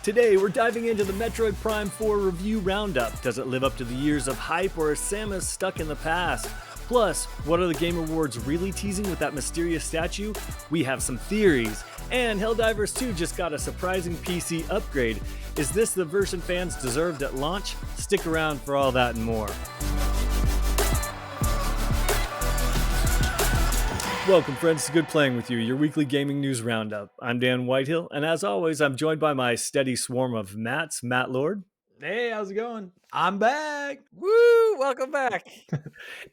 Today, we're diving into the Metroid Prime 4 review roundup. Does it live up to the years of hype, or is Samus stuck in the past? Plus, what are the Game Awards really teasing with that mysterious statue? We have some theories. And Helldivers 2 just got a surprising PC upgrade. Is this the version fans deserved at launch? Stick around for all that and more. Welcome, friends, to Good Playing with You, your weekly gaming news roundup. I'm Dan Whitehill, and as always, I'm joined by my steady swarm of Matts. Matt Lord. Hey, how's it going? I'm back. Woo! Welcome back.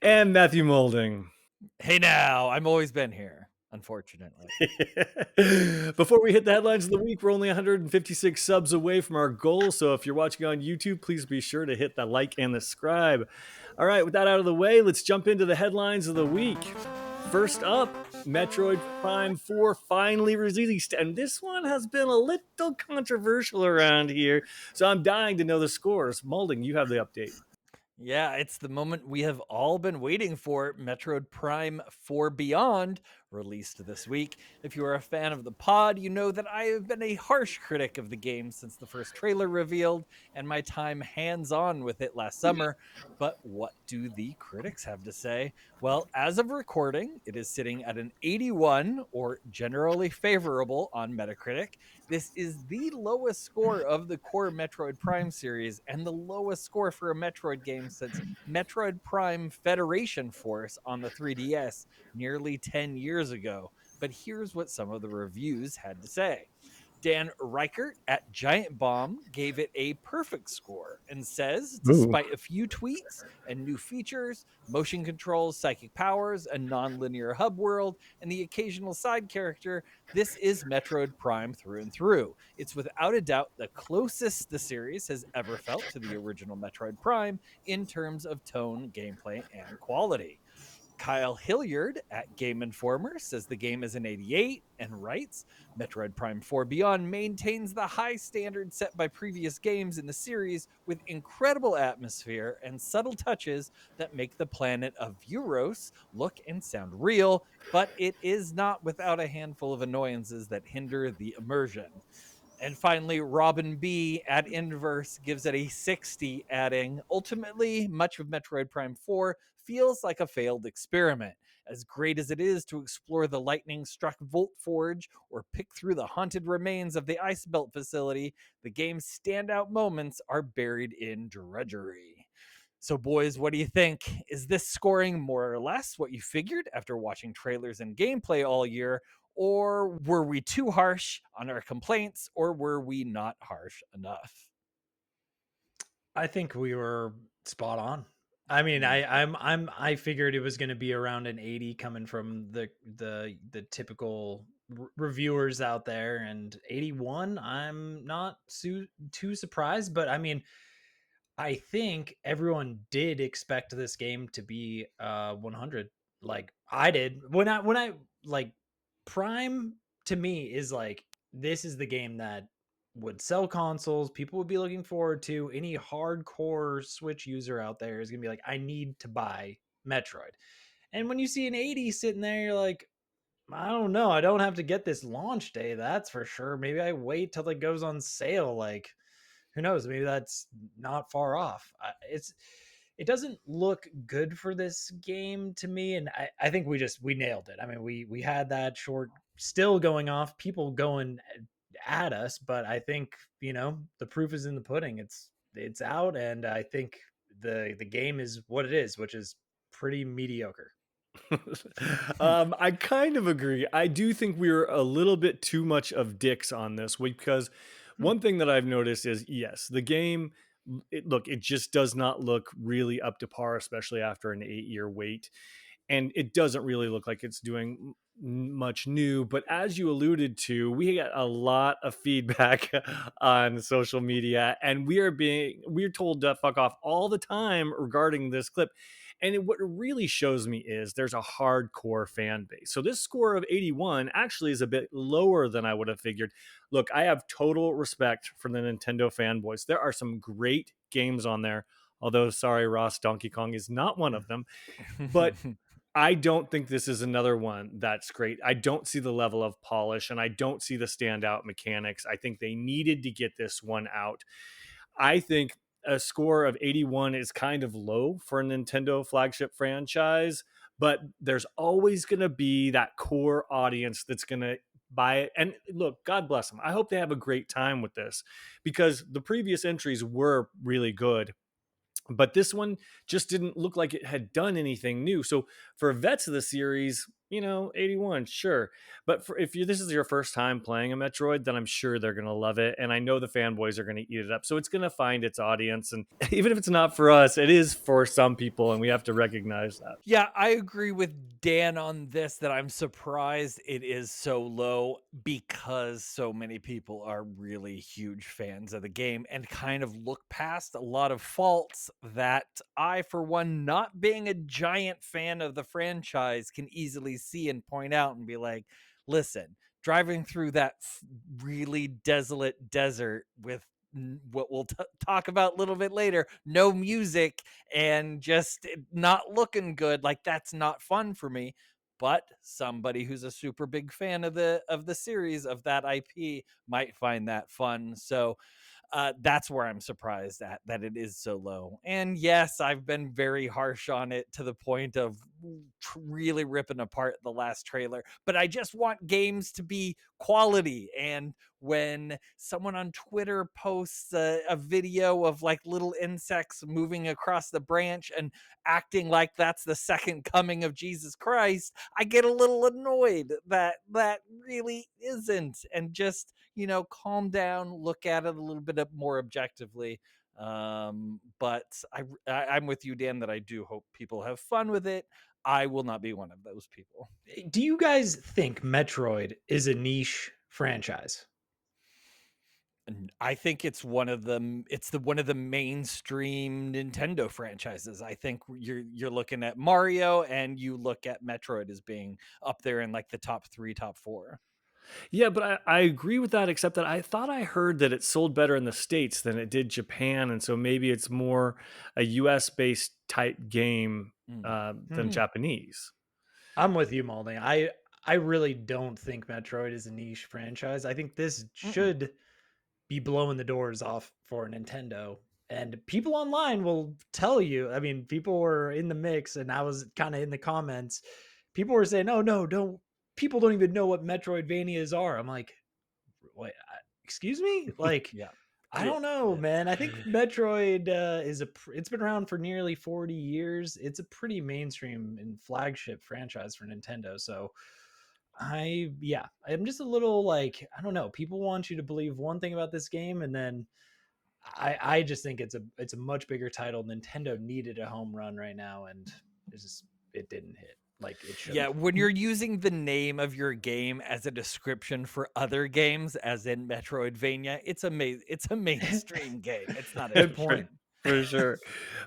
And Matthew Moulding. Hey now, I've always been here, unfortunately. Before we hit the headlines of the week, we're only 156 subs away from our goal, so if you're watching on YouTube, please be sure to hit the like and the subscribe. All right, with that out of the way, let's jump into the headlines of the week. First up, Metroid Prime 4 finally released, and this one has been a little controversial around here, so I'm dying to know the scores. Moulding, you have the update. Yeah, it's the moment we have all been waiting for. Metroid Prime 4 Beyond released this week. If you are a fan of the pod, you know that I have been a harsh critic of the game since the first trailer revealed and my time hands-on with it last summer. But what do the critics have to say? Well, as of recording, it is sitting at an 81, or generally favorable, on Metacritic. This is the lowest score of the core Metroid Prime series and the lowest score for a Metroid game since Metroid Prime Federation Force on the 3DS nearly 10 years ago. But here's what some of the reviews had to say. Dan Reichert at Giant Bomb gave it a perfect score and says, despite a few tweaks and new features, motion controls, psychic powers, a non-linear hub world, and the occasional side character, this is Metroid Prime through and through. It's without a doubt the closest the series has ever felt to the original Metroid Prime in terms of tone, gameplay, and quality. Kyle Hilliard at Game Informer says the game is an 88 and writes, Metroid Prime 4 Beyond maintains the high standard set by previous games in the series with incredible atmosphere and subtle touches that make the planet of Euros look and sound real, but it is not without a handful of annoyances that hinder the immersion. And finally, Robin B at Inverse gives it a 60, adding, ultimately, much of Metroid Prime 4 feels like a failed experiment. As great as it is to explore the lightning-struck Volt Forge or pick through the haunted remains of the Ice Belt facility, the game's standout moments are buried in drudgery. So, boys, what do you think? Is this scoring more or less what you figured after watching trailers and gameplay all year? Or were we too harsh on our complaints, or were we not harsh enough? I think we were spot on. I mean, I figured it was going to be around an 80 coming from the typical reviewers out there, and 81. I'm not too surprised, but I mean, I think everyone did expect this game to be 100, like I did when I like Prime. To me is like, this is the game that would sell consoles, people would be looking forward to. Any hardcore Switch user out there is gonna be like, I need to buy Metroid. And when you see an 80 sitting there, you're like, I don't know, I don't have to get this launch day, that's for sure. Maybe I wait till it goes on sale. Like, who knows, maybe that's not far off. It doesn't look good for this game to me, and I think we nailed it. I mean, we had that short still going off, people going at us, but I think, the proof is in the pudding. It's out, and I think the game is what it is, which is pretty mediocre. I kind of agree. I do think we were a little bit too much of dicks on this week, because one thing that I've noticed is, yes, the game, it just does not look really up to par, especially after an 8-year wait. And it doesn't really look like it's doing much new. But as you alluded to, we got a lot of feedback on social media, and we're told to fuck off all the time regarding this clip. And what it really shows me is there's a hardcore fan base. So this score of 81 actually is a bit lower than I would have figured. Look, I have total respect for the Nintendo fanboys. There are some great games on there. Although, sorry, Ross, Donkey Kong is not one of them. But I don't think this is another one that's great. I don't see the level of polish and I don't see the standout mechanics. I think they needed to get this one out. I think a score of 81 is kind of low for a Nintendo flagship franchise, but there's always going to be that core audience that's going to buy it. And look, God bless them. I hope they have a great time with this because the previous entries were really good, but this one just didn't look like it had done anything new. So for vets of the series, 81, sure. But if this is your first time playing a Metroid, then I'm sure they're going to love it. And I know the fanboys are going to eat it up. So it's going to find its audience. And even if it's not for us, it is for some people. And we have to recognize that. Yeah, I agree with Dan on this that I'm surprised it is so low because so many people are really huge fans of the game and kind of look past a lot of faults that I, for one, not being a giant fan of the franchise, can easily see and point out and be like, listen, driving through that really desolate desert with what we'll talk about a little bit later, no music and just not looking good, like that's not fun for me. But somebody who's a super big fan of the series, of that IP, might find that fun. So that's where I'm surprised at that it is so low. And yes, I've been very harsh on it to the point of really ripping apart the last trailer, but I just want games to be quality. And when someone on Twitter posts a video of like little insects moving across the branch and acting like that's the second coming of Jesus Christ, I get a little annoyed that that really isn't. And just, calm down, look at it a little bit more objectively. But I'm with you, Dan, that I do hope people have fun with it. I will not be one of those people. Do you guys think Metroid is a niche franchise? I think it's one of the mainstream Nintendo franchises. I think you're looking at Mario and you look at Metroid as being up there in like the top 3, top 4. Yeah, but I agree with that, except that I thought I heard that it sold better in the States than it did Japan. And so maybe it's more a US based type game than Japanese. I'm with you, Malding. I really don't think Metroid is a niche franchise. I think this should be blowing the doors off for Nintendo. And people online will tell you. I mean, people were in the mix, and I was kind of in the comments. People were saying, "Oh no, don't." People don't even know what Metroidvanias are. I'm like, wait, excuse me? Like, Yeah. I don't know, man. I think Metroid it's been around for nearly 40 years. It's a pretty mainstream and flagship franchise for Nintendo. So I'm just a little like, I don't know. People want you to believe one thing about this game, and then I just think it's a much bigger title. Nintendo needed a home run right now, and it didn't hit like it should. Yeah, when you're using the name of your game as a description for other games, as in Metroidvania, it's a mainstream game. It's not a Good niche point. game. For sure.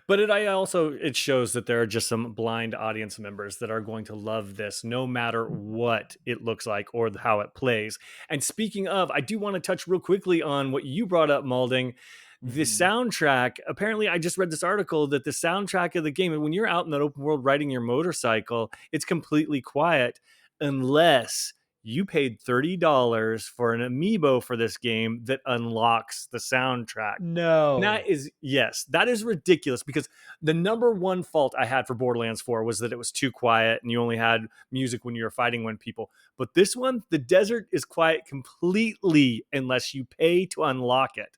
But it shows that there are just some blind audience members that are going to love this no matter what it looks like or how it plays. And speaking of, I do want to touch real quickly on what you brought up, Malding. The soundtrack, apparently I just read this article that the soundtrack of the game, when you're out in that open world riding your motorcycle, it's completely quiet unless you paid $30 for an amiibo for this game that unlocks the soundtrack. No. That is ridiculous, because the number one fault I had for Borderlands 4 was that it was too quiet and you only had music when you were fighting one people. But this one, the desert is quiet completely unless you pay to unlock it.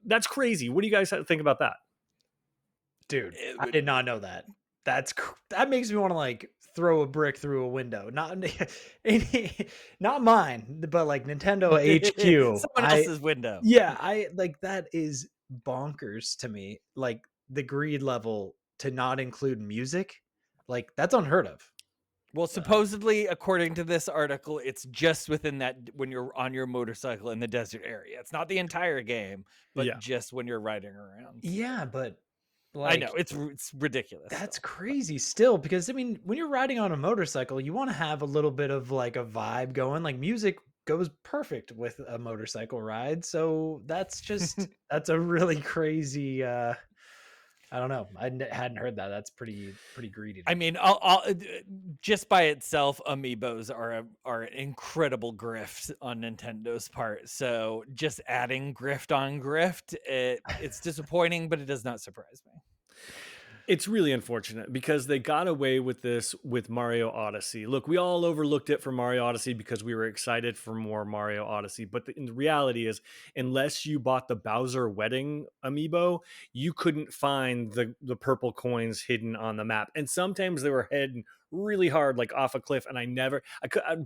That's crazy. What do you guys think about that? Dude, I did not know that. That makes me want to like throw a brick through a window. Not mine, but like Nintendo HQ. Someone else's window. Yeah, I like that is bonkers to me. Like the greed level to not include music, like that's unheard of. Well, supposedly, according to this article, it's just within that when you're on your motorcycle in the desert area. It's not the entire game, but just when you're riding around. Yeah, but I know it's ridiculous. That's crazy still, because I mean, when you're riding on a motorcycle, you want to have a little bit of like a vibe going. Like music goes perfect with a motorcycle ride. So that's just that's a really crazy I don't know. Hadn't heard that. That's pretty greedy to I me. mean, just by itself, amiibos are an incredible grift on Nintendo's part. So just adding grift on grift, it's disappointing, but it does not surprise me. It's really unfortunate because they got away with this with Mario Odyssey. Look, we all overlooked it for Mario Odyssey because we were excited for more Mario Odyssey. But the reality is, unless you bought the Bowser Wedding amiibo, you couldn't find the purple coins hidden on the map. And sometimes they were hidden really hard, like off a cliff. And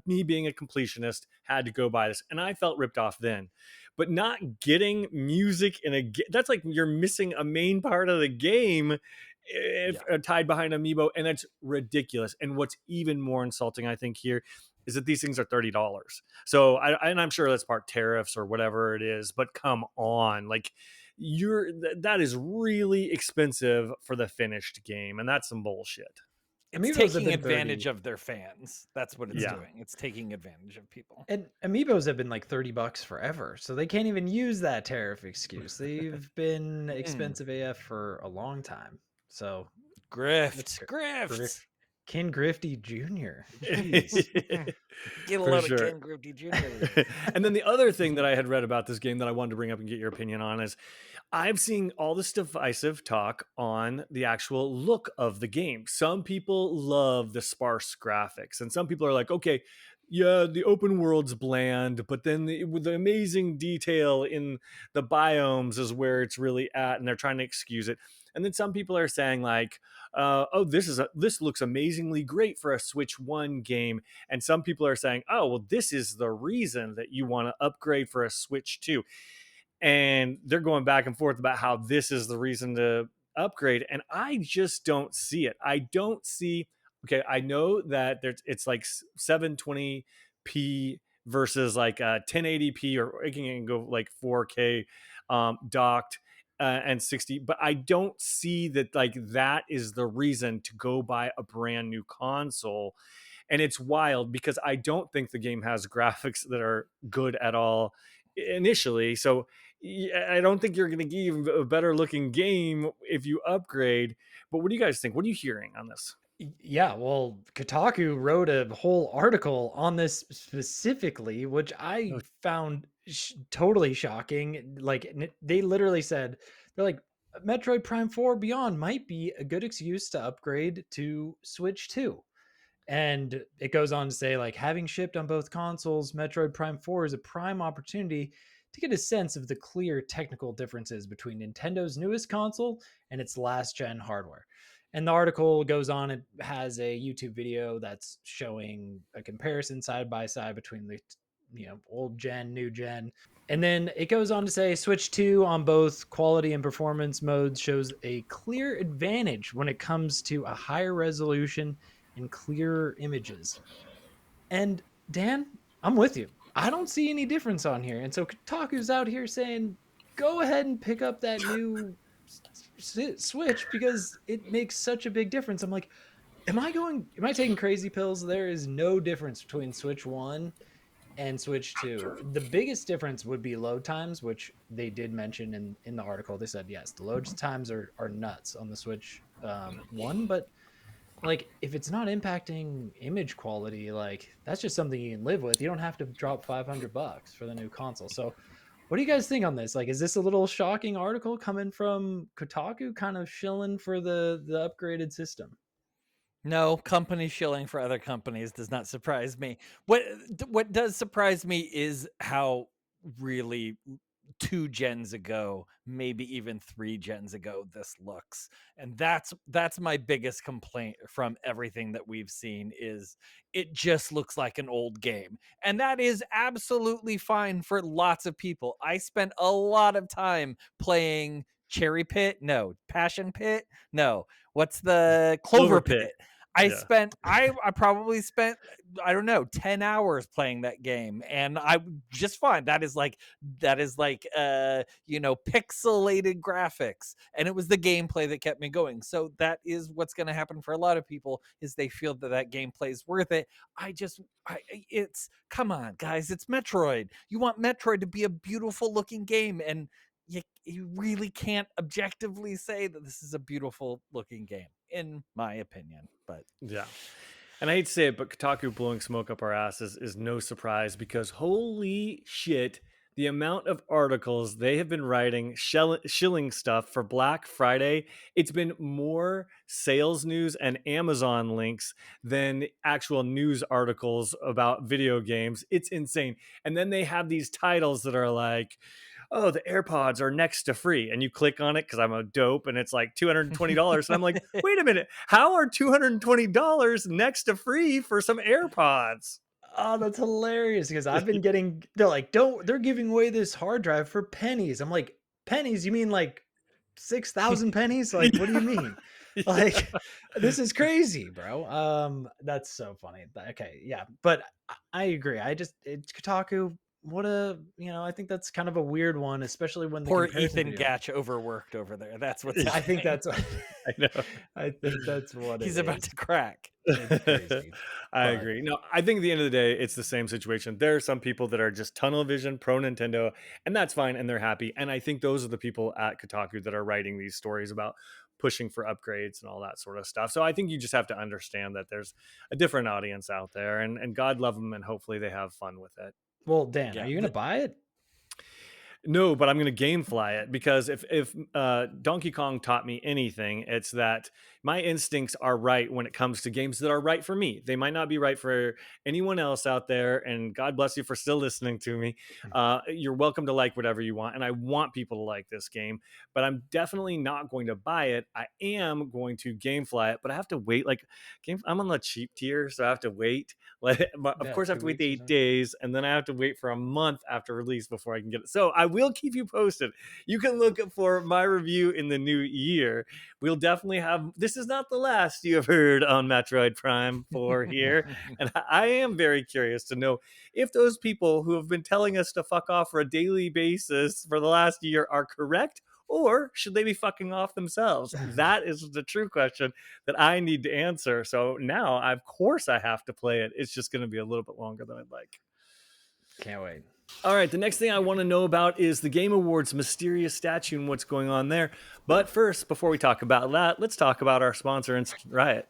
me being a completionist, had to go buy this. And I felt ripped off then. But not getting music that's like you're missing a main part of the game if tied behind amiibo, and that's ridiculous. And what's even more insulting, I think, here is that these things are $30. So and I'm sure that's part tariffs or whatever it is, but come on, like that is really expensive for the finished game, and that's some bullshit. It's Amiibos have taking been advantage 30. of their fans. That's what it's Yeah. doing. It's taking advantage of people. And amiibos have been like $30 forever, so they can't even use that tariff excuse. They've been expensive AF for a long time. So Grift. Ken Grifty Jr. Get a For load sure. of Ken Grifty Jr. And then the other thing that I had read about this game that I wanted to bring up and get your opinion on is I've seen all this divisive talk on the actual look of the game. Some people love the sparse graphics, and some people are like, okay, yeah, the open world's bland, but then with the amazing detail in the biomes is where it's really at, and they're trying to excuse it. And then some people are saying like, oh, this looks amazingly great for a Switch 1 game. And some people are saying, oh, well, this is the reason that you want to upgrade for a Switch 2. And they're going back and forth about how this is the reason to upgrade. And I just don't see it. I don't see, okay, I know that it's like 720p versus like 1080p, or it can go like 4K docked. And 60, but I don't see that like that is the reason to go buy a brand new console. And it's wild because I don't think the game has graphics that are good at all initially. So I don't think you're going to give a better looking game if you upgrade. But what do you guys think? What are you hearing on this? Yeah, well, Kotaku wrote a whole article on this specifically, which I found totally shocking. Like, they literally said, they're like, Metroid Prime 4 Beyond might be a good excuse to upgrade to Switch 2. And it goes on to say, like, having shipped on both consoles, Metroid Prime 4 is a prime opportunity to get a sense of the clear technical differences between Nintendo's newest console and its last gen hardware. And the article goes on, it has a YouTube video that's showing a comparison side by side between the old gen, new gen. And then it goes on to say Switch 2 on both quality and performance modes shows a clear advantage when it comes to a higher resolution and clearer images. And Dan, I'm with you. I don't see any difference on here. And so Kotaku's out here saying, go ahead and pick up that new Switch because it makes such a big difference. I'm like, am I taking crazy pills? There is no difference between Switch 1 and Switch 2. The biggest difference would be load times, which they did mention in the article. They said, yes, the load times are nuts on the Switch 1, but like if it's not impacting image quality, like that's just something you can live with. You don't have to drop $500 for the new console. So what do you guys think on this? Like, is this a little shocking article coming from Kotaku kind of shilling for the upgraded system? No, company shilling for other companies does not surprise me. What does surprise me is how really 2 gens ago, maybe even 3 gens ago, this looks. And that's my biggest complaint from everything that we've seen is it just looks like an old game. And that is absolutely fine for lots of people. I spent a lot of time playing Cherry Pit, no, Passion Pit, no. What's the Clover Pit? I probably spent, I don't know, 10 hours playing that game, and I just fine. That is like pixelated graphics, and it was the gameplay that kept me going. So that is what's going to happen for a lot of people is they feel that gameplay is worth it. It's come on, guys, it's Metroid. You want Metroid to be a beautiful looking game, and you really can't objectively say that this is a beautiful looking game, in my opinion. But Yeah. And I hate to say it, but Kotaku blowing smoke up our asses is no surprise because holy shit, the amount of articles they have been writing shilling stuff for Black Friday, it's been more sales news and Amazon links than actual news articles about video games. It's insane. And then they have these titles that are like, oh, the AirPods are next to free. And you click on it because I'm a dope and it's like $220. And I'm like, wait a minute, how are $220 next to free for some AirPods? Oh, that's hilarious because I've been getting, they're like, they're giving away this hard drive for pennies. I'm like, pennies? You mean like 6,000 pennies? Like, what do you mean? Yeah. Like, this is crazy, bro. That's so funny. Okay, yeah, but I agree. It's Kotaku. What a, I think that's kind of a weird one, especially when the poor comparison Ethan video. Gatch overworked over there. That's what's I think happening. that's what I know. I think that's what He's it about is. to crack. It's crazy. I But agree. No, I think at the end of the day, it's the same situation. There are some people that are just tunnel vision pro Nintendo, and that's fine, and they're happy. And I think those are the people at Kotaku that are writing these stories about pushing for upgrades and all that sort of stuff. So I think you just have to understand that there's a different audience out there, and God love them, and hopefully they have fun with it. well, Dan, Yeah, are you gonna buy it? No, but I'm going to gamefly it because if Donkey Kong taught me anything, it's that my instincts are right when it comes to games that are right for me. They might not be right for anyone else out there, and God bless you for still listening to me. You're welcome to like whatever you want, and I want people to like this game, but I'm definitely not going to buy it. I am going to gamefly it, but I have to wait. Like, I'm on the cheap tier, so I have to wait. Of Yeah, course, I have 2 to wait the weeks or 8 something. days, and then I have to wait for a month after release before I can get it. So I will keep you posted. You can look for my review in the new year. We'll definitely have. This is not the last you have heard on Metroid Prime 4 here, and I am very curious to know if those people who have been telling us to fuck off for a daily basis for the last year are correct. Or should they be fucking off themselves? That is the true question that I need to answer. So now, of course, I have to play it. It's just going to be a little bit longer than I'd like. Can't wait. All right, the next thing I want to know about is the Game Awards mysterious statue and what's going on there. But first, before we talk about that, let's talk about our sponsor, Instant Riot.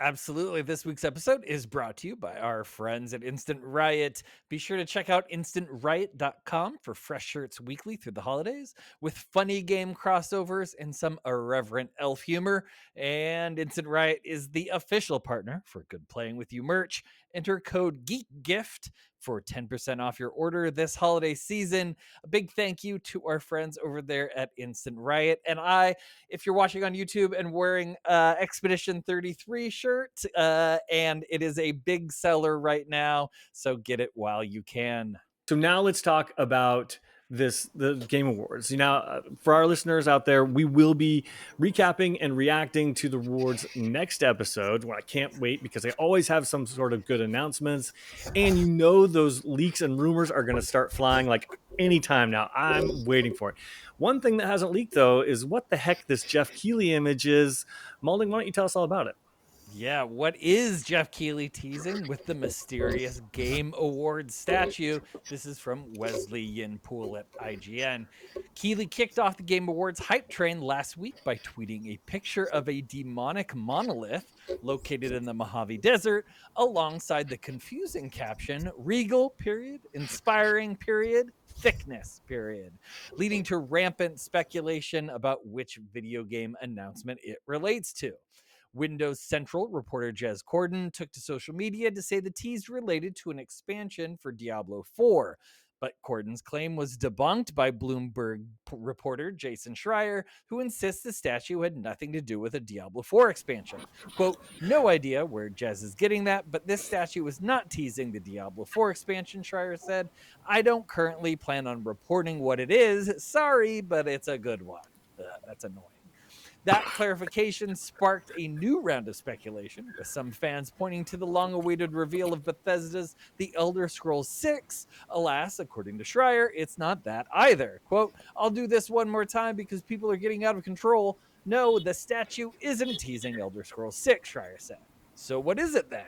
Absolutely. This week's episode is brought to you by our friends at Instant Riot. Be sure to check out instantriot.com for fresh shirts weekly through the holidays with funny game crossovers and some irreverent elf humor. And Instant Riot is the official partner for Good Playing With You merch. Enter code GEEKGIFT for 10% off your order this holiday season. A big thank you to our friends over there at Instant Riot. And if you're watching on YouTube and wearing Expedition 33 shirt, and it is a big seller right now, so get it while you can. So now let's talk about the Game Awards. For our listeners out there, we will be recapping and reacting to the awards next episode. Well, I can't wait because they always have some sort of good announcements, and those leaks and rumors are going to start flying like anytime now. I'm waiting for it. One thing that hasn't leaked though is what the heck this Geoff Keighley image is. Malding, why don't you tell us all about it? Yeah, what is Geoff Keighley teasing with the mysterious Game Awards statue? This is from Wesley Yinpool at IGN. Keighley kicked off the Game Awards hype train last week by tweeting a picture of a demonic monolith located in the Mojave Desert alongside the confusing caption, regal, period, inspiring, period, thickness, period, leading to rampant speculation about which video game announcement it relates to. Windows Central reporter Jez Corden took to social media to say the tease related to an expansion for Diablo 4. But Corden's claim was debunked by Bloomberg reporter Jason Schreier, who insists the statue had nothing to do with a Diablo 4 expansion. Quote, no idea where Jez is getting that, but this statue is not teasing the Diablo 4 expansion, Schreier said. I don't currently plan on reporting what it is. Sorry, but it's a good one. That's annoying. That clarification sparked a new round of speculation, with some fans pointing to the long-awaited reveal of Bethesda's The Elder Scrolls 6. Alas, according to Schreier, it's not that either. Quote, I'll do this one more time because people are getting out of control. No, the statue isn't teasing Elder Scrolls 6, Schreier said. So what is it then?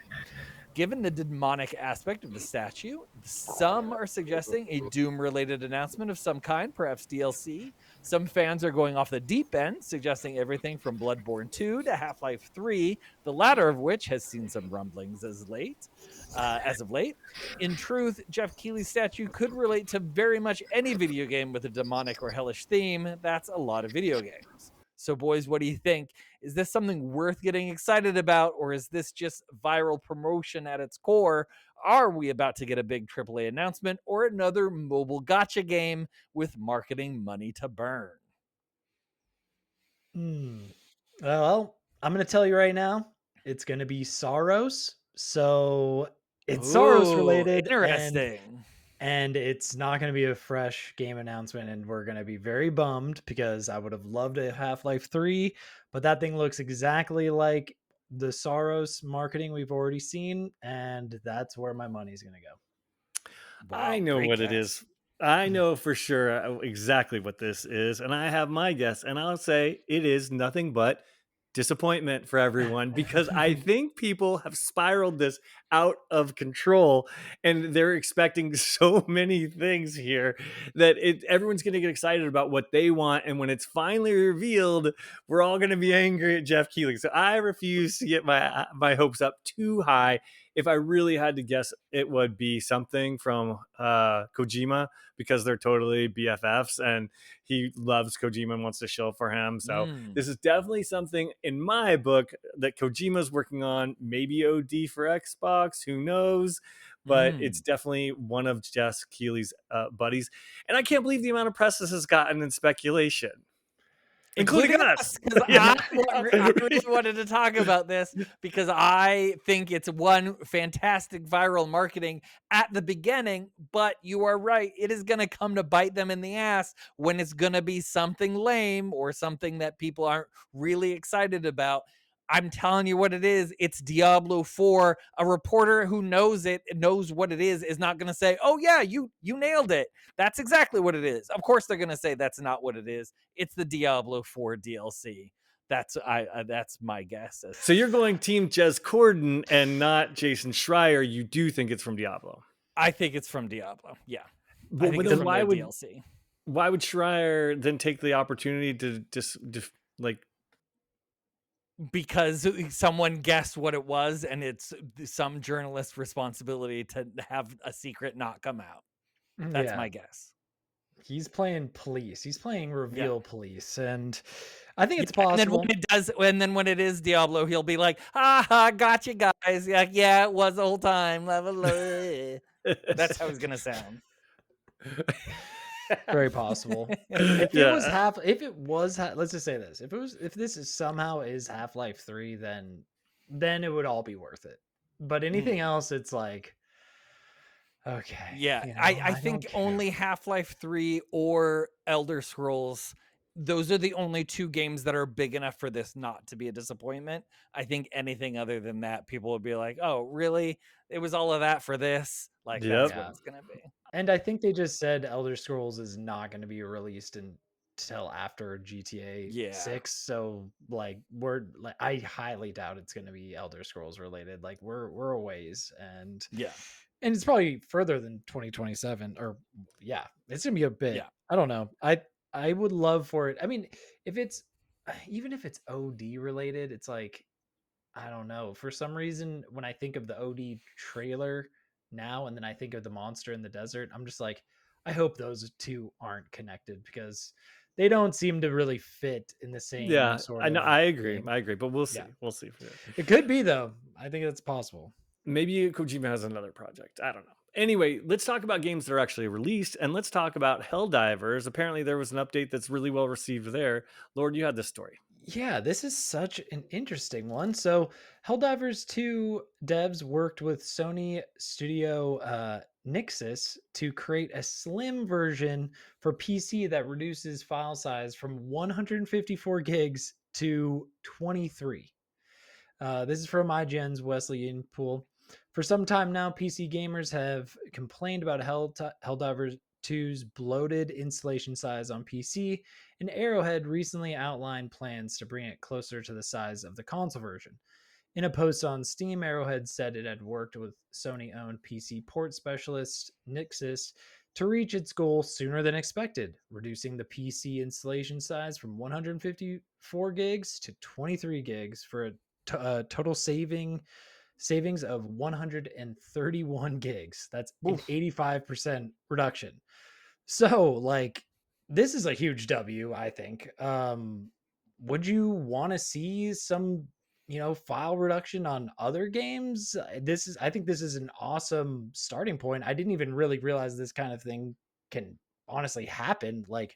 Given the demonic aspect of the statue, some are suggesting a Doom-related announcement of some kind, perhaps DLC. Some fans are going off the deep end, suggesting everything from Bloodborne 2 to Half-Life 3, the latter of which has seen some rumblings as of late. In truth, Geoff Keighley's statue could relate to very much any video game with a demonic or hellish theme. That's a lot of video games. So, boys, what do you think? Is this something worth getting excited about, or is this just viral promotion at its core? Are we about to get a big AAA announcement or another mobile gotcha game with marketing money to burn? Well, I'm going to tell you right now, it's going to be Saros. So it's Saros Ooh, related, interesting. and it's not going to be a fresh game announcement, and we're going to be very bummed because I would have loved a Half-Life 3, but that thing looks exactly like the Saros marketing we've already seen, and that's where my money's going to go. I Wow, know great what it guess. is. I know for sure exactly what this is, and I have my guess, and I'll say it is nothing but disappointment for everyone because I think people have spiraled this out of control and they're expecting so many things here that everyone's going to get excited about what they want, and when it's finally revealed, we're all going to be angry at Geoff Keighley. So I refuse to get my hopes up too high. If I really had to guess, it would be something from Kojima because they're totally BFFs and he loves Kojima and wants to shill for him. So this is definitely something in my book that Kojima's working on. Maybe OD for Xbox, who knows? But it's definitely one of Geoff Keighley's buddies. And I can't believe the amount of press this has gotten in speculation. Including us, because I really wanted to talk about this because I think it's one fantastic viral marketing at the beginning, but you are right. It is going to come to bite them in the ass when it's going to be something lame or something that people aren't really excited about. I'm telling you what it is. It's Diablo 4. A reporter who knows what it is not going to say, "Oh yeah, you nailed it. That's exactly what it is." Of course they're going to say that's not what it is. It's the Diablo 4 DLC. That's my guess. So you're going team Jez Corden and not Jason Schreier. You do think it's from Diablo? I think it's from Diablo. Yeah. But I think it's from their DLC. Why would Schreier then take the opportunity to just like, because someone guessed what it was, and it's some journalist's responsibility to have a secret not come out. That's my guess. He's playing police. He's playing reveal police, and I think it's possible. And then when it does, and then when it is Diablo, he'll be like, "Ha, got you guys. Yeah, it was the whole time." That's how it's gonna sound. Very possible. If it was, let's just say this: if this is somehow is Half-Life 3, then it would all be worth it. But anything else, it's like, okay. Yeah, I think only Half-Life 3 or Elder Scrolls, those are the only two games that are big enough for this not to be a disappointment. I think anything other than that, people would be like, "Oh, really? It was all of that for this?" Like, that's what it's gonna be. And I think they just said Elder Scrolls is not going to be released until after GTA 6. So like I highly doubt it's going to be Elder Scrolls related. Like we're a ways, and it's probably further than 2027, or it's gonna be a bit. Yeah. I don't know. I would love for it. I mean, even if it's OD related, it's like, I don't know. For some reason, when I think of the OD trailer now, and then I think of the monster in the desert, I'm just like, I hope those two aren't connected because they don't seem to really fit in the same sort of. I agree. Game. I agree, but we'll see. Yeah. We'll see. It could be, though. I think it's possible. Maybe Kojima has another project. I don't know. Anyway, let's talk about games that are actually released, and let's talk about Helldivers. Apparently, there was an update that's really well received there. Lord, you had this story. Yeah, this is such an interesting one. So Helldivers 2 devs worked with Sony Studio Nixus to create a slim version for PC that reduces file size from 154 gigs to 23. This is from IGN's Wesley Inpool. For some time now, PC gamers have complained about Helldivers 2's bloated installation size on PC, and Arrowhead recently outlined plans to bring it closer to the size of the console version. In a post on Steam, Arrowhead said it had worked with Sony-owned PC port specialist Nixis to reach its goal sooner than expected, reducing the PC installation size from 154 gigs to 23 gigs for a total savings of 131 gigs. That's an Oof. 85% reduction. So, like, this is a huge W, I think. Would you want to see some, file reduction on other games? I think this is an awesome starting point. I didn't even really realize this kind of thing can honestly happen. Like,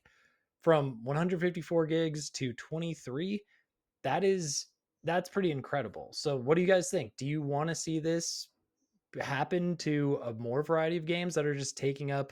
from 154 gigs to 23, that's pretty incredible. So, what do you guys think? Do you want to see this happen to a more variety of games that are just taking up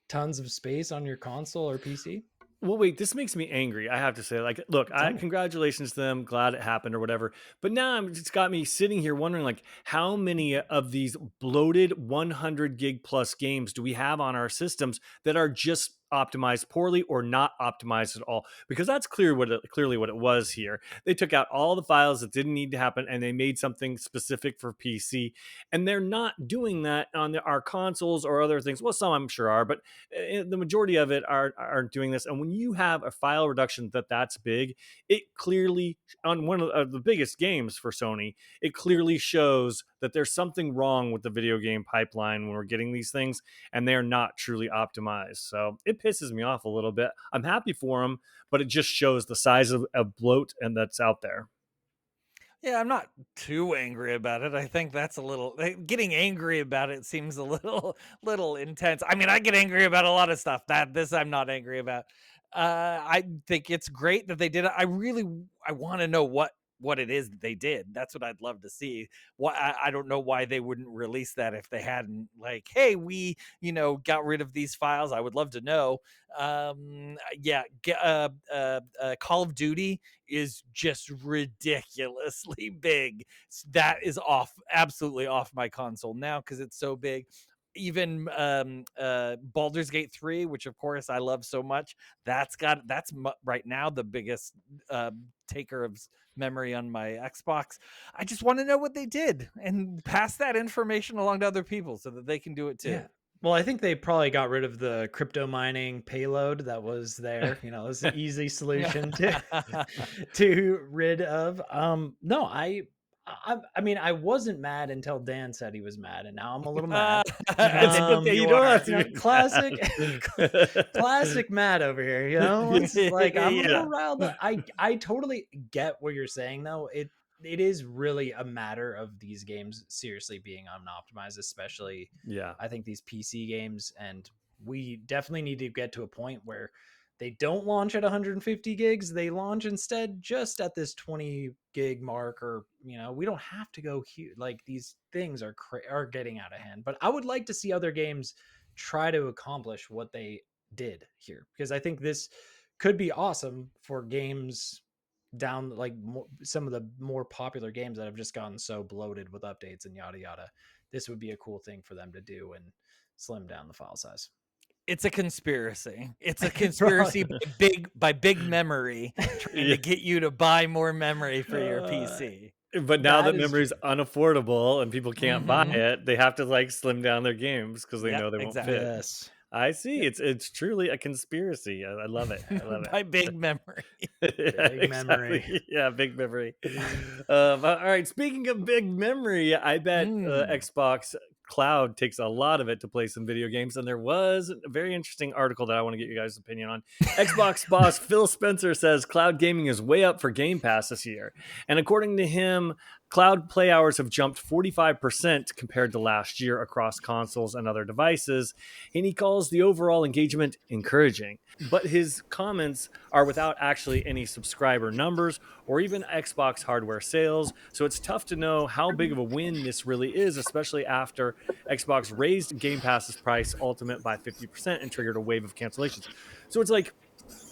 tons of space on your console or PC? Well, wait, this makes me angry. I have to say, like, look, Tell I me. congratulations to them. Glad it happened or whatever. But now it's got me sitting here wondering, like, how many of these bloated 100 gig plus games do we have on our systems that are just optimized poorly or not optimized at all? Because that's clearly what it was here. They took out all the files that didn't need to happen and they made something specific for PC. And they're not doing that on our consoles or other things. Well, some I'm sure are, but the majority of it aren't doing this. And when you have a file reduction that's big, it clearly, on one of the biggest games for Sony, it clearly shows that there's something wrong with the video game pipeline when we're getting these things and they're not truly optimized. So it pisses me off a little bit. I'm happy for them, but it just shows the size of bloat and that's out there. Yeah, I'm not too angry about it. I think that's a little getting angry about it seems a little intense. I mean, I get angry about a lot of stuff. That this I'm not angry about. I think it's great that they did it. I want to know what it is that they did. That's what I'd love to see. Why I don't know why they wouldn't release that if they hadn't, like, hey, we got rid of these files. I would love to know. Yeah, Call of Duty is just ridiculously big. That is absolutely off my console now because it's so big. Even Baldur's Gate 3, which of course I love so much, that's right now the biggest taker of memory on my Xbox. I just want to know what they did and pass that information along to other people so that they can do it too. Yeah. Well, I think they probably got rid of the crypto mining payload that was there. It was an easy solution to rid of. No, I mean, I wasn't mad until Dan said he was mad, and now I'm a little mad. It's okay. You don't have to be classic, mad. classic mad over here. It's like I'm a Yeah. little riled up. I totally get what you're saying, though. It is really a matter of these games seriously being unoptimized, especially I think these PC games, and we definitely need to get to a point where they don't launch at 150 gigs. They launch instead just at this 20 gig mark, or we don't have to go huge. Like, these things are getting out of hand. But I would like to see other games try to accomplish what they did here, because I think this could be awesome for games down, like some of the more popular games that have just gotten so bloated with updates and yada yada. This would be a cool thing for them to do and slim down the file size. It's a conspiracy. It's a conspiracy by big memory trying to get you to buy more memory for your PC. But now that memory is unaffordable and people can't buy it, they have to like slim down their games because they know they won't fit. Yes. I see. It's truly a conspiracy. I love it. I love it. By big memory. Big memory. Yeah, big memory. All right. Speaking of big memory, I bet Xbox Cloud takes a lot of it to play some video games. And there was a very interesting article that I want to get you guys' opinion on. Xbox boss Phil Spencer says cloud gaming is way up for Game Pass this year. And according to him, cloud play hours have jumped 45% compared to last year across consoles and other devices, and he calls the overall engagement encouraging. But his comments are without actually any subscriber numbers or even Xbox hardware sales, so it's tough to know how big of a win this really is, especially after Xbox raised Game Pass's price Ultimate by 50% and triggered a wave of cancellations. So it's like,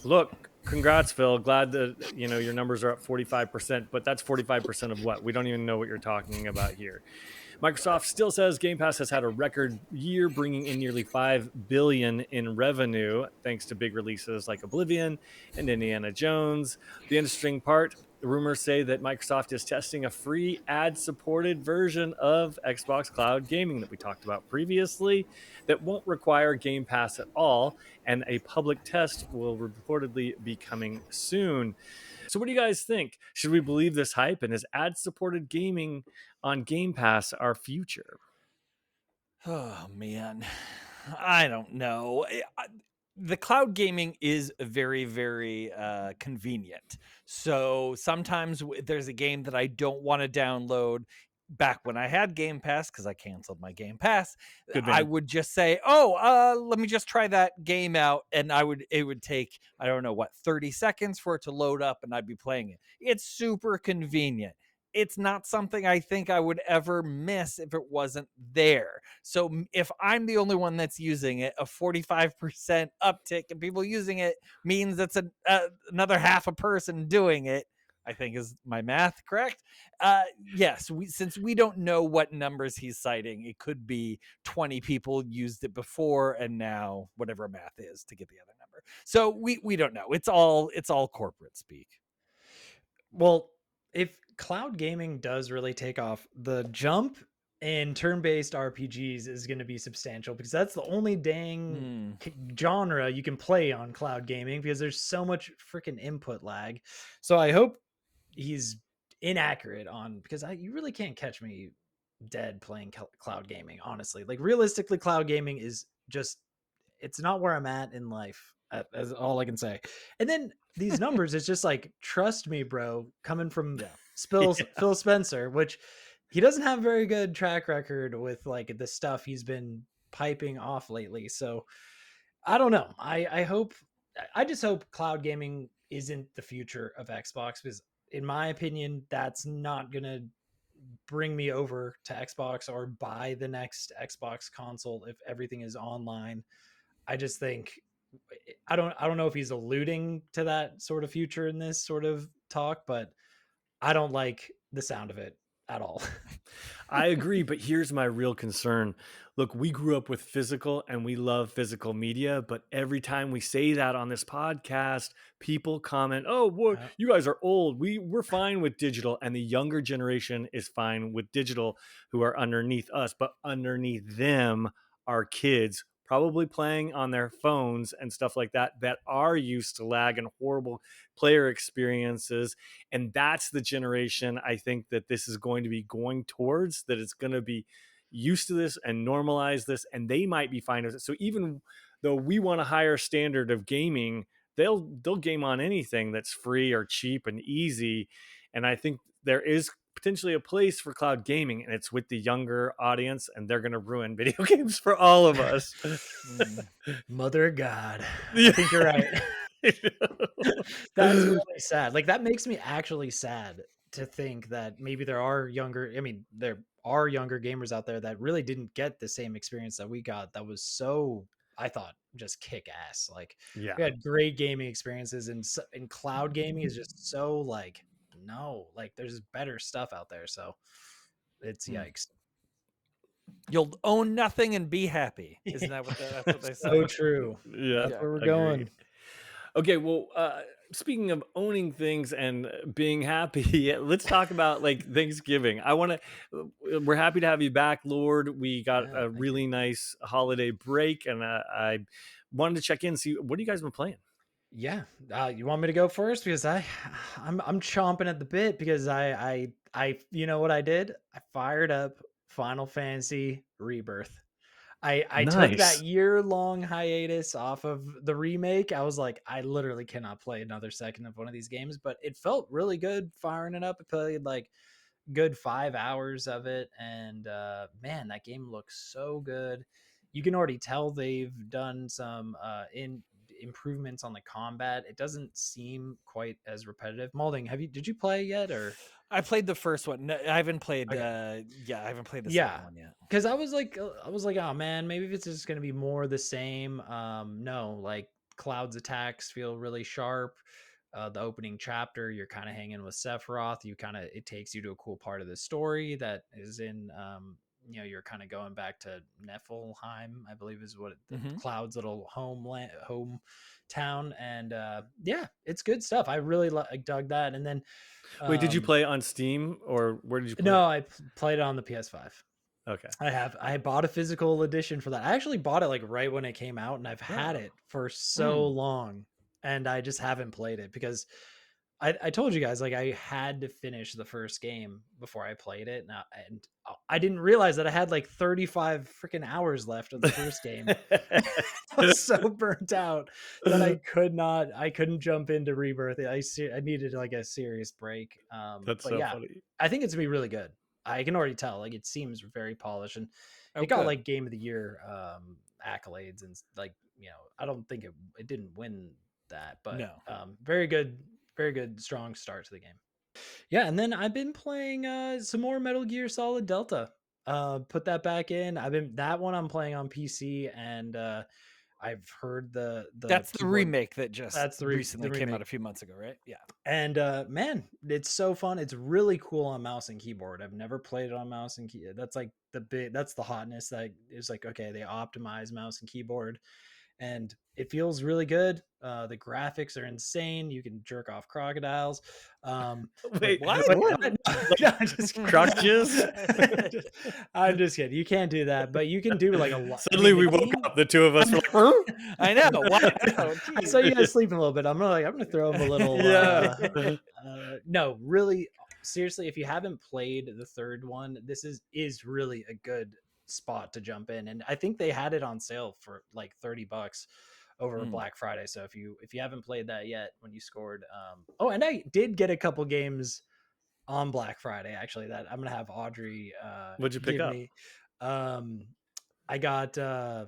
look, congrats, Phil. Glad that your numbers are up 45%, but that's 45% of what? We don't even know what you're talking about here. Microsoft still says Game Pass has had a record year, bringing in nearly $5 billion in revenue, thanks to big releases like Oblivion and Indiana Jones. The interesting part Rumors say that Microsoft is testing a free ad-supported version of Xbox Cloud Gaming that we talked about previously that won't require Game Pass at all, and a public test will reportedly be coming soon. So what do you guys think? Should we believe this hype, and is ad-supported gaming on Game Pass our future? Oh man, I don't know. The cloud gaming is very, very convenient. So sometimes there's a game that I don't want to download. Back when I had Game Pass, because I canceled my Game Pass, Good I man. would just say, "Oh, let me just try that game out," and it would take, I don't know what, 30 seconds for it to load up, and I'd be playing it. It's super convenient. It's not something I think I would ever miss if it wasn't there. So if I'm the only one that's using it, a 45% uptick in people using it means that's another half a person doing it. I think, is my math correct? Yes, since we don't know what numbers he's citing, it could be 20 people used it before and now whatever math is to get the other number. So we don't know. It's all corporate speak. Well, if cloud gaming does really take off, the jump in turn-based RPGs is going to be substantial, because that's the only dang genre you can play on cloud gaming, because there's so much freaking input lag. So I hope he's inaccurate on, because you really can't catch me dead playing cloud gaming, honestly. Like, realistically, cloud gaming is just, it's not where I'm at in life. That's all I can say. And then these numbers, it's just like, trust me, bro, coming from Yeah. Phil Spencer, which he doesn't have a very good track record with like the stuff he's been piping off lately. So I don't know. I just hope cloud gaming isn't the future of Xbox, because in my opinion, that's not gonna bring me over to Xbox or buy the next Xbox console if everything is online. I just think, I don't know if he's alluding to that sort of future in this sort of talk, but I don't like the sound of it at all. I agree, but here's my real concern. Look, we grew up with physical and we love physical media, but every time we say that on this podcast, people comment, "Oh, boy, you guys are old. We're fine with digital." And the younger generation is fine with digital, who are underneath us, but underneath them are kids probably playing on their phones and stuff like that that are used to lag and horrible player experiences. And that's the generation I think that this is going to be going towards, that it's going to be used to this and normalize this, and they might be fine with it. So even though we want a higher standard of gaming, they'll game on anything that's free or cheap and easy. And I think there is potentially a place for cloud gaming, and it's with the younger audience, and they're going to ruin video games for all of us. Mother of God, Yeah. I think you're right. That's really sad. Like, that makes me actually sad to think that maybe there are younger, I mean, there are younger gamers out there that really didn't get the same experience that we got, that was so, I thought, just kick ass. Like, Yeah. we had great gaming experiences, and cloud gaming is just so like, no, like, there's better stuff out there. So it's yikes. You'll own nothing and be happy. Isn't that what that's what they say? So true. Yeah, That's where we're agreed. going. Okay, well, speaking of owning things and being happy, let's talk about like Thanksgiving. We're happy to have you back, Lord. We got Yeah, a thank you. really nice holiday break, and I wanted to check in, see what you guys been playing. Yeah, you want me to go first, because I'm chomping at the bit, because I you know what I did? I fired up Final Fantasy Rebirth. I took that Nice. year-long hiatus off of the remake. I was like, I literally cannot play another second of one of these games, but it felt really good firing it up. I played like good 5 hours of it, and man, that game looks so good. You can already tell they've done some in improvements on the combat. It doesn't seem quite as repetitive. Molding, did you play yet, or? I played the first one. No, I haven't played. Okay. I haven't played the Yeah, second one yet. because I was like, oh man, maybe it's just gonna be more the same. No, like, Cloud's attacks feel really sharp. The opening chapter, you're kind of hanging with Sephiroth. It takes you to a cool part of the story that is in you're kind of going back to Niflheim, I believe is what the Mhm. Cloud's little hometown, and yeah, it's good stuff. I really dug that. And then Wait, did you um, play it on Steam or where did you play no, it? I played it on the PS5. Okay. I bought a physical edition for that. I actually bought it like right when it came out, and I've had Oh. it for so Mm. long, and I just haven't played it because I told you guys like I had to finish the first game before I played it, and I didn't realize that I had like 35 freaking hours left of the first game. I was so burnt out that I couldn't jump into Rebirth. I needed like a serious break. That's But so yeah, funny. I think it's gonna be really good. I can already tell. Like it seems very polished, and Oh, it got good. like Game of the Year accolades, and like I don't think it didn't win that, but No. very good, strong start to the game. Yeah, and then I've been playing some more Metal Gear Solid Delta. Put that back in. That one I'm playing on PC, and I've heard the That's the keyboard. remake that just That's the recently came out remake. a few months ago, right? Yeah. And man, it's so fun. It's really cool on mouse and keyboard. I've never played it on mouse and keyboard. That's like that's the hotness that is like, okay, they optimize mouse and keyboard, and it feels really good. The graphics are insane. You can jerk off crocodiles. But Wait, What? wait, what? No, I'm just kidding. crotches? I'm just kidding. You can't do that, but you can do like a lot. Suddenly we woke up, the two of us were like, huh? I know. What? Oh, I saw you guys sleeping a little bit. I'm gonna throw him a little. Yeah. No, really, seriously, if you haven't played the third one, this is really a good spot to jump in, and I think they had it on sale for like $30 over Mm. Black Friday. So if you haven't played that yet, when you scored, oh, and I did get a couple games on Black Friday actually that I'm gonna have Audrey What'd you pick give up? me. I got the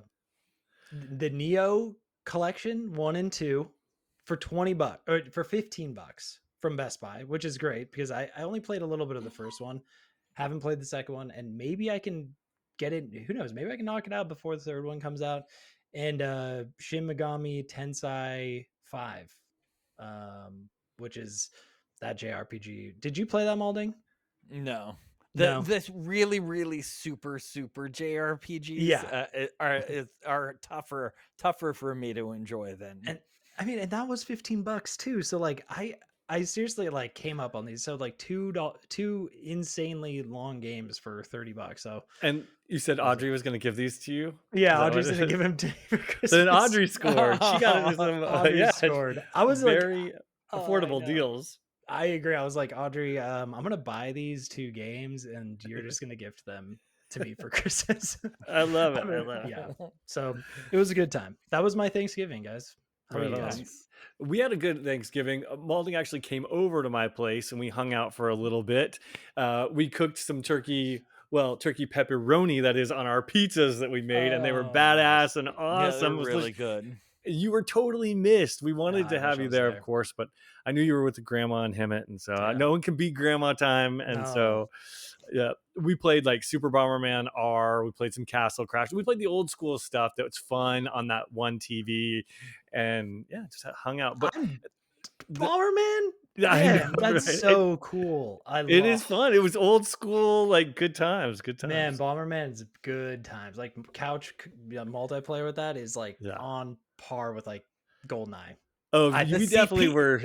Neo collection 1 and 2 for $20 or for $15 from Best Buy, which is great because I only played a little bit of the first one, haven't played the second one, and maybe I can get it. Who knows? Maybe I can knock it out before the third one comes out. And Shin Megami Tensei 5, which is that JRPG. Did you play that, Malding? No. No. This really, really super JRPGs Yeah. are tougher for me to enjoy than. And I mean, and that was $15 too. So like I seriously like came up on these. So like two insanely long games for $30. So And you said Audrey was going to give these to you? yeah, Is that Audrey's what it gonna is? give him to me for Christmas. Then Audrey scored. She got some, Audrey yeah, scored. I was very I affordable know. deals. I agree. I was like, Audrey, I'm gonna buy these 2 games, and you're just gonna gift them to me for Christmas. I love it. I'm I gonna- love it. yeah. So it was a good time. That was my Thanksgiving, guys. How about Right you on. guys? We had a good Thanksgiving. Malding actually came over to my place and we hung out for a little bit. We cooked some turkey pepperoni that is on our pizzas that we made, and they were Oh, badass and Yeah, awesome. they're It was really good. You were totally missed. We wanted I to wish have I you was there, there. of course, but I knew you were with Grandma and Hemet, and so Yeah. no one can beat Grandma time. And No. so, yeah, we played like Super Bomberman R. We played some Castle Crash. We played the old school stuff that was fun on that one TV, and yeah, just hung out. But I'm the- Bomberman? I Man, know, that's right? so cool. It is fun. It was old school, like good times. Good times. Man, Bomberman's good times. Like couch multiplayer with that is like Yeah. on par with like GoldenEye. Oh, The we definitely CP were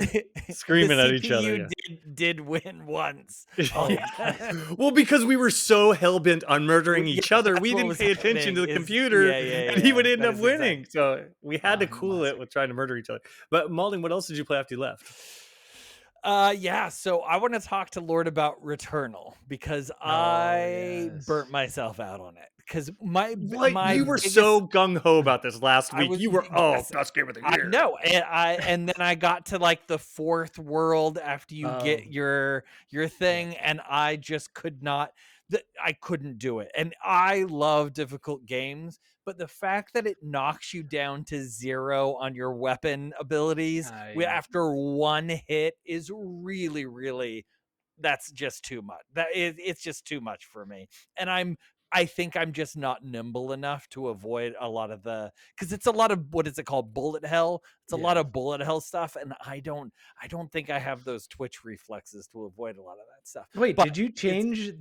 screaming the at each other. CPU did win once. Oh yeah. Well, because we were so hell bent on murdering Yeah, each other, that's we what didn't was pay attention to the happening, computer, and he would end that up is winning. exact- So we had to cool it classic. with trying to murder each other. But Malding, what else did you play after you left? Yeah, so I want to talk to Lord about Returnal because I yes. burnt myself out on it because my you were biggest- so gung ho about this last I week. was- You were yes, best game of the I year. know, and then I got to like the 4th world after you get your thing, and I just could not. I couldn't do it, and I love difficult games, but the fact that it knocks you down to 0 on your weapon abilities after one hit is really, really. That's just too much. It's just too much for me, and I think I'm just not nimble enough to avoid a lot of because it's a lot of, what is it called, bullet hell. It's a lot of bullet hell stuff, and I don't think I have those twitch reflexes to avoid a lot of that stuff. Wait, But did you change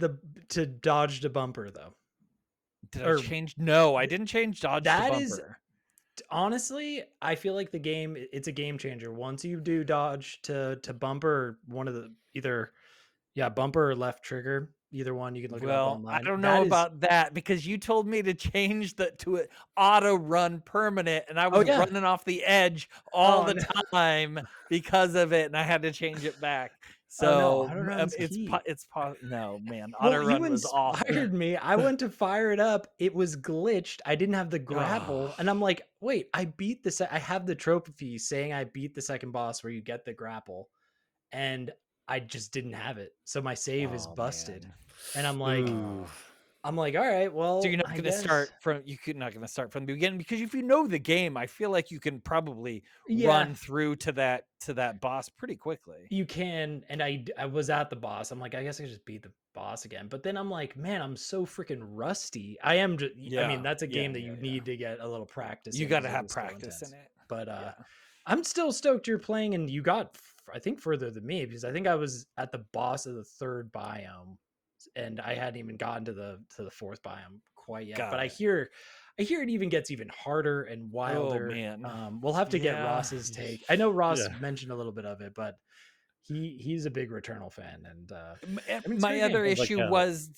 to dodge to bumper though? Did I Or change? No, I didn't change dodge to that is bumper. honestly, I feel like the game, it's a game changer. Once you do dodge to bumper, one of the either bumper or left trigger, either one, you can look it up Well, I online. don't know That is about that because you told me to change to it auto run permanent, and I oh was yeah. running off the edge all Oh the no. time because of it, and I had to change it back. Oh no, So auto run's key. no man, auto Well, you run was awful. inspired me. I went to fire it up. It was glitched. I didn't have the Oh, grapple. And I'm like, wait, I beat I have the trophy saying I beat the second boss where you get the grapple. And I just didn't have it. So my save is Oh busted. man. And ooh, I'm like, all right, So you're well, not I going to guess. start from the beginning because if you know the game, I feel like you can probably Yeah, run through to that boss pretty quickly. you can. And I was at the boss. I'm like, I guess I just beat the boss again. But then I'm like, man, I'm so freaking rusty. I am just, I mean, Yeah, that's a game yeah, that yeah, you yeah. need to get a little practice You in got because to it have is so practice in intense. it. But Yeah. I'm still stoked you're playing and you got I think further than me because I think I was at the boss of the third biome and I hadn't even gotten to the fourth biome quite yet. But Got it. I hear it even gets even harder and Oh wilder. man. We'll have to get Yeah. Ross's take. I know Ross yeah. mentioned a little bit of it, but he's a big Returnal fan and I mean it's a My great game. other Sounds like issue hell. was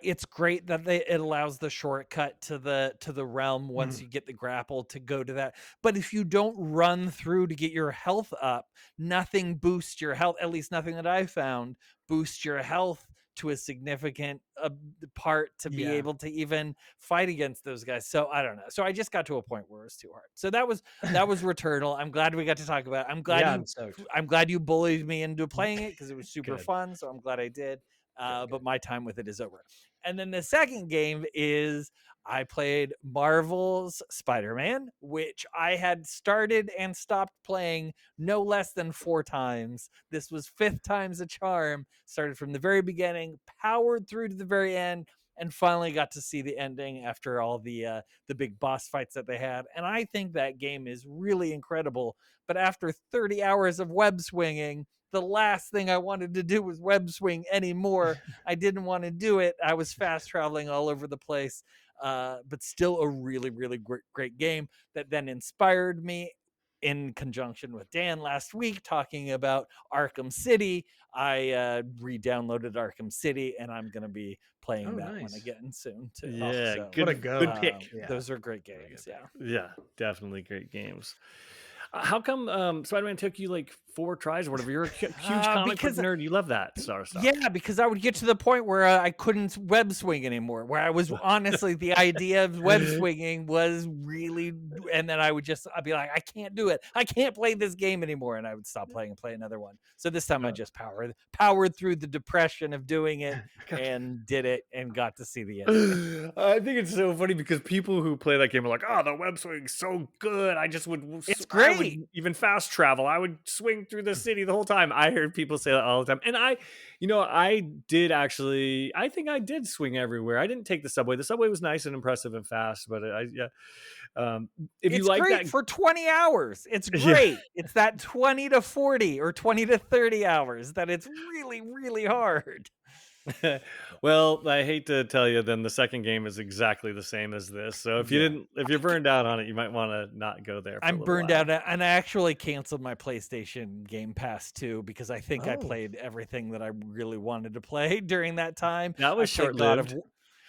it's great that it allows the shortcut to the realm once Mhm. you get the grapple to go to that. But if you don't run through to get your health up, nothing boosts your health. At least nothing that I found boosts your health to a significant part to be Yeah. able to even fight against those guys. So I don't know. So I just got to a point where it was too hard. So that was Returnal. I'm glad we got to talk about it. Yeah, I'm stoked. I'm glad you bullied me into playing it because it was super Good. fun. So I'm glad I did. Good, But good. my time with it is over. And then the second game is I played Marvel's Spider-Man, which I had started and stopped playing no less than 4 times. This was 5th time's a charm. Started from the very beginning, powered through to the very end, and finally got to see the ending after all the big boss fights that they had. And I think that game is really incredible. But after 30 hours of web swinging, the last thing I wanted to do was web swing anymore. I didn't want to do it. I was fast traveling all over the place, but still a really, really great game that then inspired me in conjunction with Dan last week talking about Arkham City. I re-downloaded Arkham City, and I'm going to be playing Oh, that one nice. again soon too. Oh, Yeah, So what a good go. pick. Yeah. those are great What a good games. pick. Yeah. Yeah, definitely great games. How come Spider-Man took you like 4 tries or whatever? You're a huge comic book Because nerd. You love that sort of stuff. Yeah, because I would get to the point where I couldn't web swing anymore. Where I was honestly, the idea of web swinging was really, and then I'd be like, I can't do it. I can't play this game anymore, and I would stop playing and play another one. So this time I just powered through the depression of doing it and did it and got to see the end. I think it's so funny because people who play that game are like, "Oh, the web swing's so good. I just would, It's I great. would even fast travel. I would swing through the city the whole time." I heard people say that all the time, and I did actually. I think I did swing everywhere. I didn't take the subway. The subway was nice and impressive and fast, but yeah. If you It's like that, great for 20 hours. It's yeah. great. It's that 20 to 40 or 20 to 30 hours that it's really, really hard. Well, I hate to tell you, then the second game is exactly the same as this. So if you're burned out on it, you might want to not go there for a I'm little burned while. out, and I actually canceled my PlayStation Game Pass too because I think I Oh. played everything that I really wanted to play during that time. That was I played God of short-lived.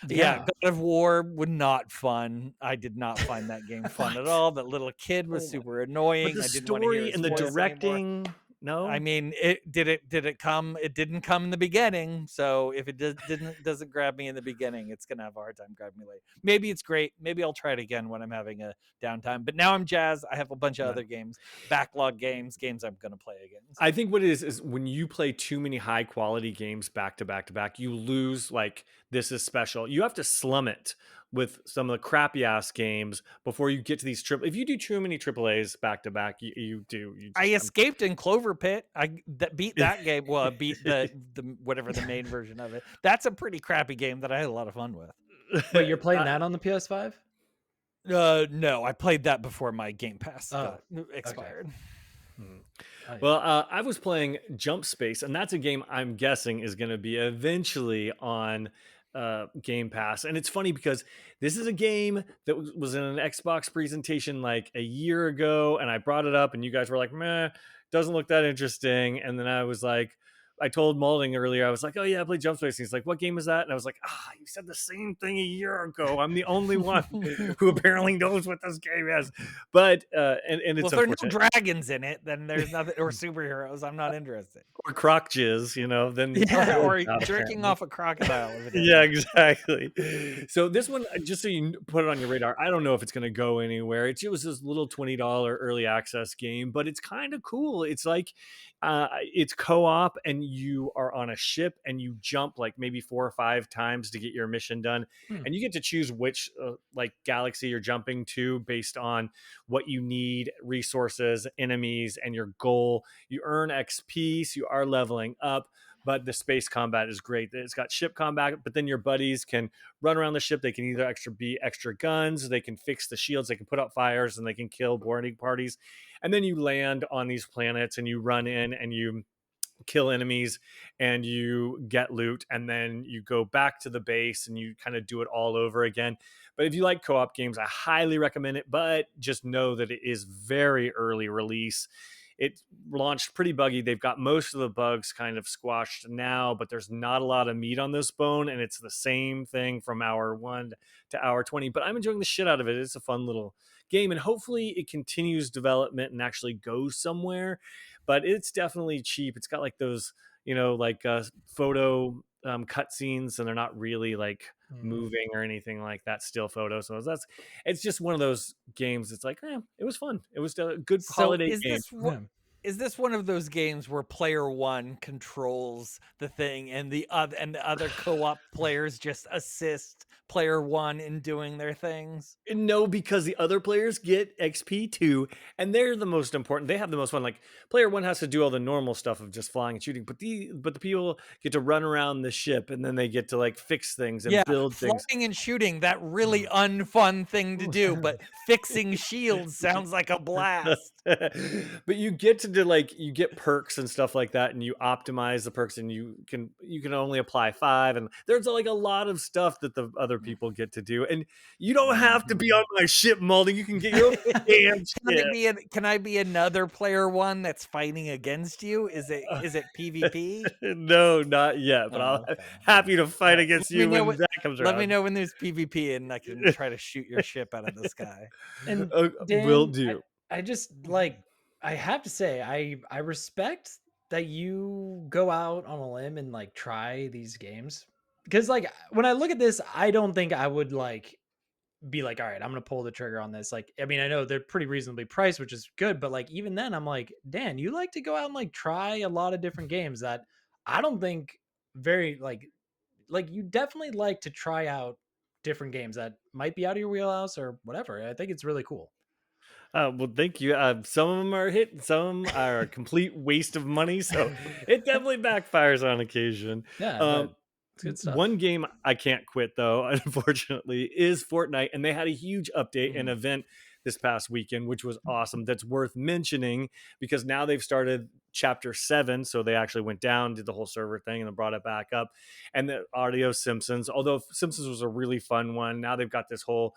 Yeah, Yeah. God of War was not fun. I did not find that game fun at What? all. That little kid was Oh my! super But annoying. the I didn't want to hear story his and the voice anymore. directing, I no. mean, it come? It didn't come in the beginning. So if it doesn't grab me in the beginning, it's gonna have a hard time grabbing me later. Maybe it's great. Maybe I'll try it again when I'm having a downtime. But now I'm jazzed. I have a bunch of Yeah. other games, backlog games I'm gonna play again. So. I think what it is when you play too many high quality games back to back to back, you lose like this is special. You have to slum it with some of the crappy ass games before you get to these triple. If you do too many triple A's back to back, you do. You I just escaped in Clover Pit. Beat that game. Well, I beat the whatever the main version of it. That's a pretty crappy game that I had a lot of fun with. Wait, you're playing I- that on the PS5? No, I played that before my Game Pass got expired. Hmm. Oh, yeah. Well, I was playing Jump Space, and that's a game I'm guessing is going to be eventually on Game Pass. And it's funny because this is a game that was in an Xbox presentation like a year ago, and I brought it up, and you guys were like, "Meh, doesn't look that interesting." And then I was like, I told Malding earlier, I was like, "Oh yeah, I played Jump Space." And he's like, "What game is that?" And I was like, you said the same thing a year ago. I'm the only one who apparently knows what this game is." But and Well, it's if there are no unfortunate. dragons in it, then there's nothing, or superheroes. I'm not interested. Or croc jizz, then Yeah. Or it's not, jerking apparently. off a crocodile. If it is. Yeah, exactly. So this one, just so you put it on your radar, I don't know if it's going to go anywhere. It was this little $20 early access game, but it's kind of cool. It's like it's co-op, and you are on a ship, and you jump like maybe 4 or 5 times to get your mission done, Hmm. and you get to choose which like galaxy you're jumping to based on what you need, resources, enemies, and your goal. You earn XP, so you are leveling up. But the space combat is great. It's got ship combat, but then your buddies can run around the ship. They can either be extra guns, they can fix the shields, they can put out fires, and they can kill boarding parties. And then you land on these planets, and you run in, and you kill enemies, and you get loot, and then you go back to the base, and you kind of do it all over again. But if you like co-op games, I highly recommend it, but just know that it is very early release. It launched pretty buggy. They've got most of the bugs kind of squashed now, but there's not a lot of meat on this bone, and it's the same thing from hour 1 to hour 20. But I'm enjoying the shit out of it. It's a fun little game, and hopefully it continues development and actually goes somewhere. But it's definitely cheap. It's got like those, like photo cutscenes, and they're not really like moving or anything like that, still photo. So it's just one of those games. It's like, it was fun. It was a good So holiday game. Yeah. is this one of those games where player one controls the thing, and the other co-op players just assist player one in doing their things? No, because the other players get XP too, and they're the most important. They have the most fun. Like player one has to do all the normal stuff of just flying and shooting, but the people get to run around the ship, and then they get to like fix things and Yeah, build things. flying and shooting, that really unfun thing to do, but fixing shields sounds like a blast. But you get to do like you get perks and stuff like that, and you optimize the perks, and you can only apply 5, and there's like a lot of stuff that the other people get to do, and you don't have to be on my ship, Malden. You can get your own damn ship. Can I be another player one that's fighting against you? Is it PvP? No, not yet, but Oh, I'm okay. happy to fight Alright, against let me you know when that comes around. Let me know when there's PvP, and I can try to shoot your ship out of the sky. And Will Dan, do. I just like, I have to say, I respect that you go out on a limb and like try these games, because like when I look at this, I don't think I would like be like, all right, I'm gonna pull the trigger on this. Like, I mean, I know they're pretty reasonably priced, which is good, but like even then, I'm like, Dan, you like to go out and like try a lot of different games that I don't think very like you definitely like to try out different games that might be out of your wheelhouse or whatever. I think it's really cool. Well, thank you. Some of them are a hit, and some are a complete waste of money. So it definitely backfires on occasion. Yeah, Um, but it's good stuff. One game I can't quit though, unfortunately, is Fortnite, and they had a huge update and event this past weekend, which was awesome. That's worth mentioning because now they've started chapter 7, so they actually went down, did the whole server thing, and then brought it back up. And the Audio Simpsons, although Simpsons was a really fun one, now they've got this whole.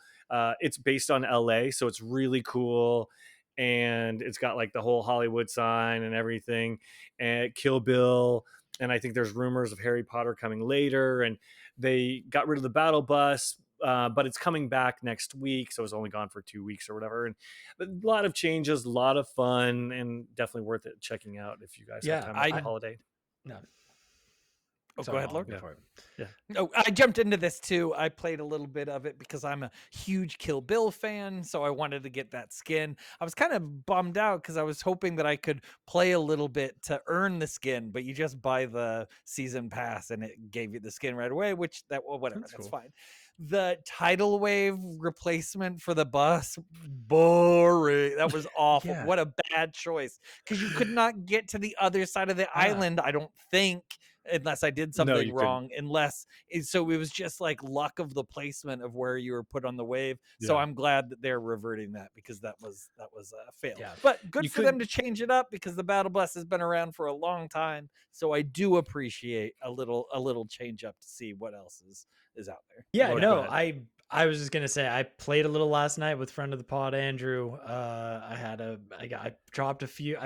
It's based on LA, so it's really cool. And it's got like the whole Hollywood sign and everything, and Kill Bill, and I think there's rumors of Harry Potter coming later, and they got rid of the battle bus, but it's coming back next week, so it's only gone for 2 weeks or whatever. And a lot of changes, a lot of fun, and definitely worth it checking out if you guys have time on the holiday. No. Oh, Sorry, go ahead, Lord. Yeah. Oh, I jumped into this too. I played a little bit of it because I'm a huge Kill Bill fan, so I wanted to get that skin. I was kind of bummed out because I was hoping that I could play a little bit to earn the skin, but you just buy the season pass and it gave you the skin right away, whatever, that's cool. fine. The tidal wave replacement for the bus, boring. That was awful. Yeah. What a bad choice, because you could not get to the other side of the island, I don't think, unless I did No, something you wrong. So it was just like luck of the placement of where you were put on the wave. So Yeah. I'm glad that they're reverting that, because that was a fail. Yeah. But good You for them could- to change it up, because the Battle Bless has been around for a long time. So I do appreciate a little change up to see what else is out there. Yeah, Lord, no, go ahead. I was just gonna say I played a little last night with friend of the pod Andrew. I dropped a few.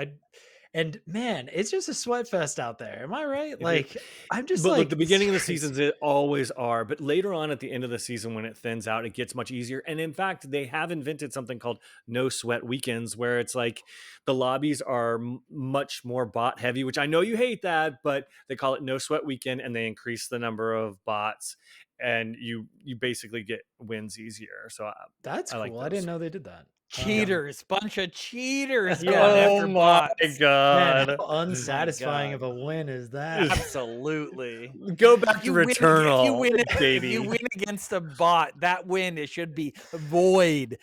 And man, it's just a sweat fest out there. Am I right? It is. Like I'm just But like, look, the it's beginning of the crazy. seasons it always are, but later on at the end of the season when it thins out, it gets much easier. And in fact, they have invented something called no sweat weekends, where it's like the lobbies are much more bot heavy, which I know you hate that, but they call it no sweat weekend, and they increase the number of bots, and you basically get wins easier. So That's I like cool. I those. didn't know they did that. Cheaters, bunch of cheaters Yeah. going Oh after my bots. Man, god. how unsatisfying God. of a win is that? Absolutely. Go back to You win, Returnal, if baby. you win against a bot, that win, it should be voided.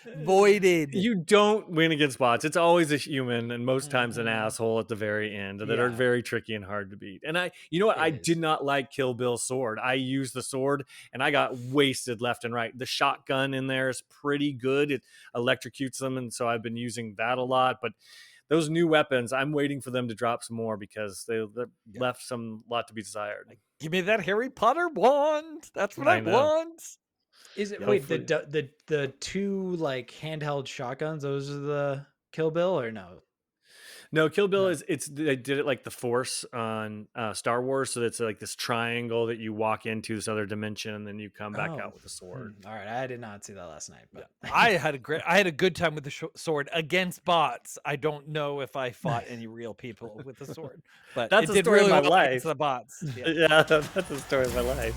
You don't win against bots. It's always a human, and most times an asshole at the very end that are Yeah. very tricky and hard to beat. And you know what? I It did is. not like Kill Bill's sword. I used the sword and I got wasted left and right. The shotgun in there is pretty good. It electrocutes them, and so I've been using that a lot. But those new weapons, I'm waiting for them to drop some more, because they left some lot to be desired. Give me that Harry Potter wand. That's what I I know. want. Is it Yeah, wait, hopefully. the two like handheld shotguns, those are the Kill Bill or no? No, Kill Bill No. it's they did it like the Force on Star Wars, so it's like this triangle that you walk into this other dimension, and then you come back out with a sword. All right, I did not see that last night, but I had a good time with the sword against bots. I don't know if I fought any real people with the sword, but That's it the did story of really my well against life. the bots. Yeah. Yeah, that's the story of my life.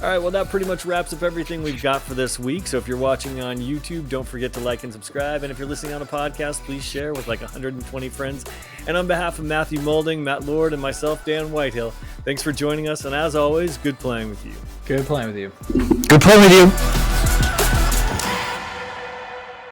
All right, well, that pretty much wraps up everything we've got for this week. So if you're watching on YouTube, don't forget to like and subscribe. And if you're listening on a podcast, please share with like 120 friends. And on behalf of Matthew Moulding, Matt Lord, and myself, Dan Whitehill, thanks for joining us. And as always, good playing with you. good playing with you. Good playing with you.